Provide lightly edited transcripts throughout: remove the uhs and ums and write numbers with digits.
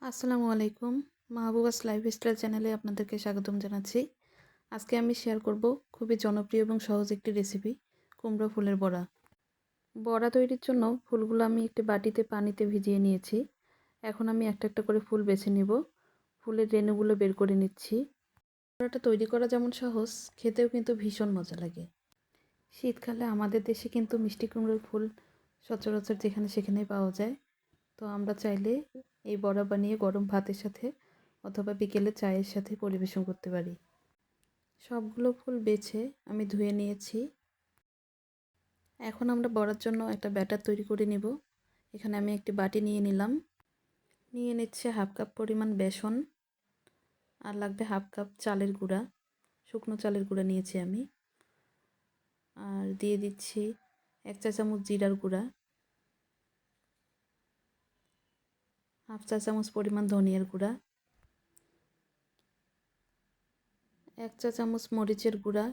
আসসালামু আলাইকুম। মাহবুবাস লাইফস্টাইল চ্যানেলে আপনাদেরকে স্বাগতম জানাচ্ছি। আজকে আমি শেয়ার করব খুবই জনপ্রিয় এবং সহজ একটি রেসিপি, কুমড়ো ফুলের বড়া। বড়া তৈরির জন্য ফুলগুলো আমি একটি বাটিতে পানিতে ভিজিয়ে নিয়েছি। এখন আমি একটা একটা করে ফুল বেছে নিব। ফুলের রেণুগুলো বের করে নিচ্ছি। বড়াটা তৈরি করা যেমন সহজ, খেতেও কিন্তু ভীষণ মজা লাগে। শীতকালে আমাদের দেশে কিন্তু মিষ্টি কুমড়োর ফুল সচরাচর যেখানে সেখানেই পাওয়া যায়। তো আমরা চাইলে এই বড়া বানিয়ে গরম ভাতের সাথে অথবা বিকেলে চায়ের সাথে পরিবেশন করতে পারি। সবগুলো ফুল বেছে আমি ধুয়ে নিয়েছি। এখন আমরা বড়ার জন্য একটা ব্যাটার তৈরি করে নেব। এখানে আমি একটি বাটি নিয়ে নিলাম। নিয়ে নিচ্ছে হাফ কাপ পরিমাণ বেসন, আর লাগবে হাফ কাপ চালের গুঁড়া, শুকনো চালের গুঁড়া নিয়েছি আমি। আর দিয়ে দিচ্ছি 1 চা চামচ জিরার গুঁড়া, হাফ চা চামচ পরিমাণ ধনিয়ার গুঁড়া, 1 চা চামচ মরিচের গুঁড়া,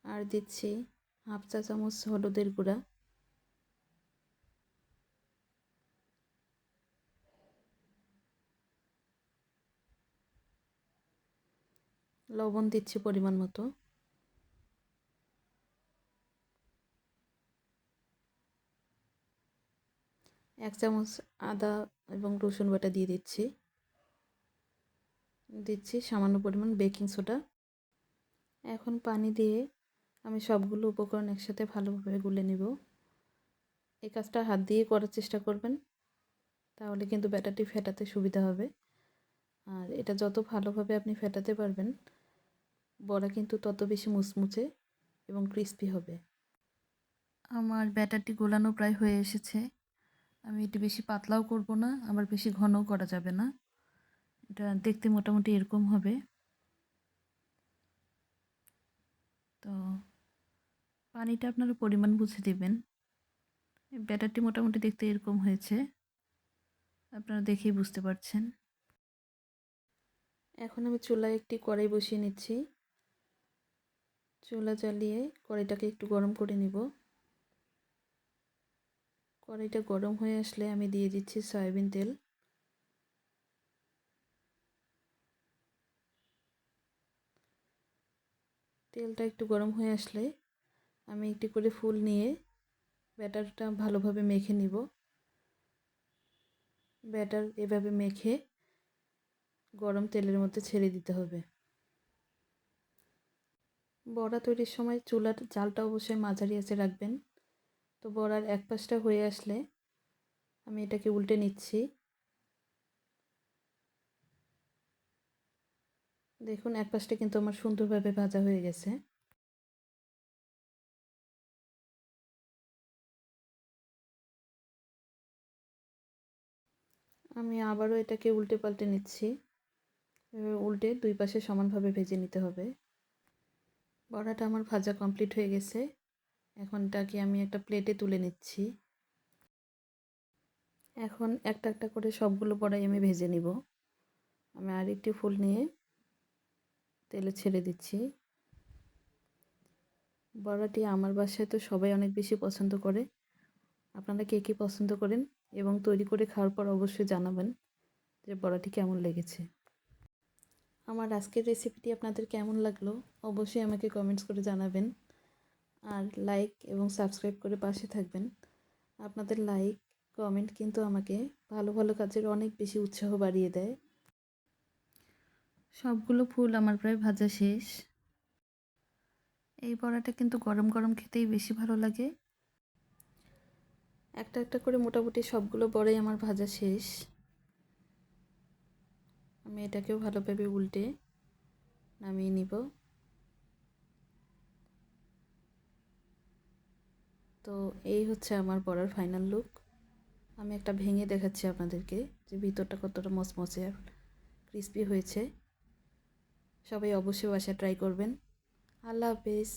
আর দিচ্ছি হাফ চা চামচ হলুদের গুঁড়া। লবণ দিচ্ছি পরিমাণ মতো। এক চামচ আদা এবং রসুন বাটা দিয়ে দিচ্ছি। দিচ্ছি সামান্য পরিমাণ বেকিং সোডা। এখন পানি দিয়ে আমি সবগুলো উপকরণ একসাথে ভালোভাবে গুলে নেব। এই কাজটা হাত দিয়ে করার চেষ্টা করবেন, তাহলে কিন্তু ব্যাটারটি ফেটাতে সুবিধা হবে। আর এটা যত ভালোভাবে আপনি ফেটাতে পারবেন, বড়া কিন্তু তত বেশি মুচমুচে এবং ক্রিস্পি হবে। আমার ব্যাটারটি গোলানো প্রায় হয়ে এসেছে। আমি এটি বেশি পাতলাও করব না, আবার বেশি ঘনও করা যাবে না। এটা দেখতে মোটামুটি এরকম হবে। তো পানিটা আপনারা পরিমাণ বুঝে দেবেন। ব্যাটারটি মোটামুটি দেখতে এরকম হয়েছে, আপনারা দেখেই বুঝতে পারছেন। এখন আমি চুলায় একটি কড়াই বসিয়ে নিচ্ছি। চুলা জ্বালিয়ে কড়াইটাকে একটু গরম করে নিব। কড়াইটা গরম হয়ে আসলে আমি দিয়ে দিচ্ছি সয়াবিন তেল। তেলটা একটু গরম হয়ে আসলে আমি একটি করে ফুল নিয়ে ব্যাটারটা ভালোভাবে মেখে নিব। ব্যাটার এভাবে মেখে গরম তেলের মধ্যে ছেড়ে দিতে হবে। বড়া তৈরির সময় চুলার জালটা অবশ্যই মাঝারি আঁচে রাখবেন। তো বড়ার এক পাশটা হয়ে আসলে আমি এটাকে উল্টে নিচ্ছি। দেখুন এক পাশটা কিন্তু আমার সুন্দরভাবে ভাজা হয়ে গেছে। আমি আবারও এটাকে উল্টে পাল্টে নিচ্ছি। এভাবে উল্টে দুই পাশে সমানভাবে ভেজে নিতে হবে। বড়াটা আমার ভাজা কমপ্লিট হয়ে গেছে। এখন এটাকে আমি একটা প্লেটে তুলে নিচ্ছি। এখন একটা একটা করে সবগুলো বড়াই আমি ভেজে নিব। আমি আরেকটি ফুল নিয়ে তেলে ছেড়ে দিচ্ছি। বড়াটি আমার বাসায় তো সবাই অনেক বেশি পছন্দ করে। আপনারা কে কে পছন্দ করেন এবং তৈরি করে খাওয়ার পর অবশ্যই জানাবেন যে বড়াটি কেমন লেগেছে। আমার আজকের রেসিপিটি আপনাদের কেমন লাগলো অবশ্যই আমাকে কমেন্টস করে জানাবেন। আর লাইক এবং সাবস্ক্রাইব করে পাশে থাকবেন। আপনাদের লাইক কমেন্ট কিন্তু আমাকে ভালো ভালো কাজের অনেক বেশি উৎসাহ বাড়িয়ে দেয়। সবগুলো ফুল আমার প্রায় ভাজা শেষ। এই বড়াটা কিন্তু গরম গরম খেতেই বেশি ভালো লাগে। একটা একটা করে মোটামুটি সবগুলো বড়াই আমার ভাজা শেষ। আমি এটাকেও ভালোভাবে উল্টে নামিয়ে নিব। তো এই হচ্ছে আমার বড়ার ফাইনাল লুক। আমি একটা ভেঙে দেখাচ্ছি আপনাদেরকে যে ভিতরটা কতটা মচমচে আর ক্রিস্পি হয়েছে। সবাই অবশ্যই বাসায় ট্রাই করবেন। আল্লাহ হাফেজ।